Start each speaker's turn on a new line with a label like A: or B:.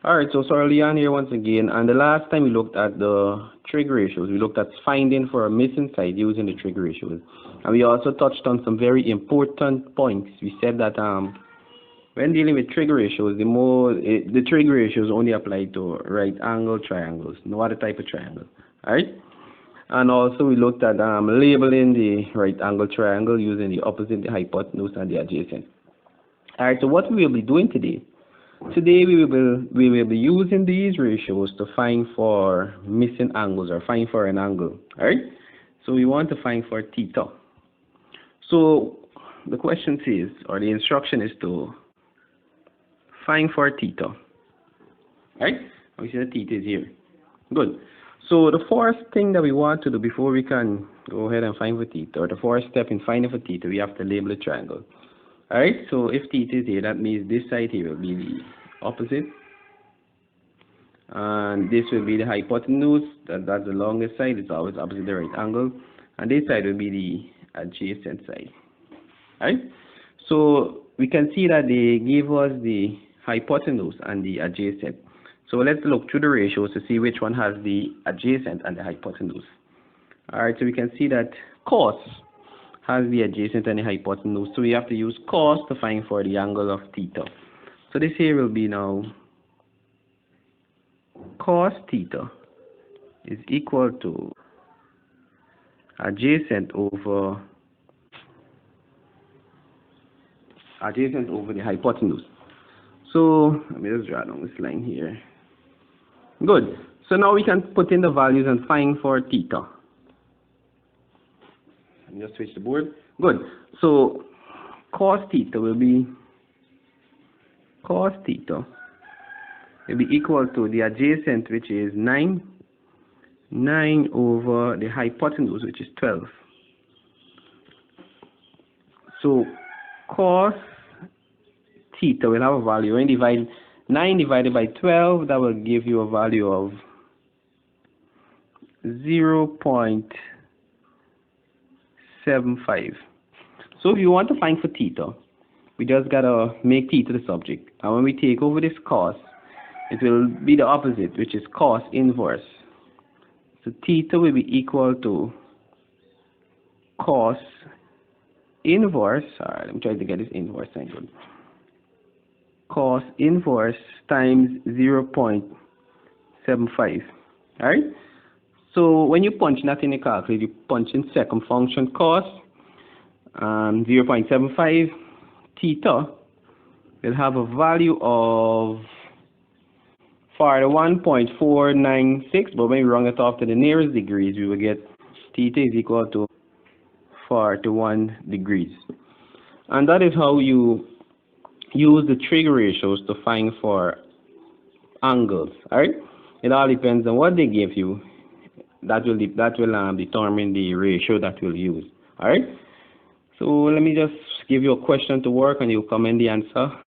A: Alright, so early on here once again, and the last time we looked at the trig ratios, we looked at finding for a missing side using the trig ratios. And we also touched on some very important points. We said that when dealing with trig ratios, the trig ratios only apply to right angle triangles, no other type of triangle. Alright? And also we looked at labeling the right angle triangle using the opposite, the hypotenuse, and the adjacent. Alright, so what we will be doing today, we will be using these ratios to find for missing angles or find for an angle. Alright? So we want to find for theta. So the question says, or the instruction is to find for theta. Alright? We see the theta is here. Good. So the first thing that we want to do before we can go ahead and find for theta, or the first step in finding for theta, we have to label a triangle. Alright, so if theta is here, that means this side here will be the opposite, and this will be the hypotenuse, that's the longest side, it's always opposite the right angle, and this side will be the adjacent side. Alright, so we can see that they give us the hypotenuse and the adjacent. So let's look through the ratios to see which one has the adjacent and the hypotenuse. Alright, so we can see that cos has the adjacent and the hypotenuse, so we have to use cos to find for the angle of theta. So this here will be now cos theta is equal to adjacent over the hypotenuse. So let me just draw down this line here. Good. So now we can put in the values and find for theta. Just switch the board. Good. So cos theta will be equal to the adjacent, which is 9 over the hypotenuse, which is 12. So cos theta will have a value. When divide 9 divided by 12, that will give you a value of 0.75. So if you want to find for theta, we just gotta make theta the subject, and when we take over this cos, it will be the opposite, which is cos inverse. So theta will be equal to cos inverse. Alright, let me try to get this inverse sign good. Cos inverse times 0.75. Alright? So when you punch that in the calculator, you punch in second function cos 0.75, theta will have a value of 41.496, but when we round it off to the nearest degrees, we will get theta is equal to 41 degrees. And that is how you use the trig ratios to find for angles. Alright? It all depends on what they give you. That will determine the ratio that we'll use. Alright? So let me just give you a question to work and you'll comment the answer.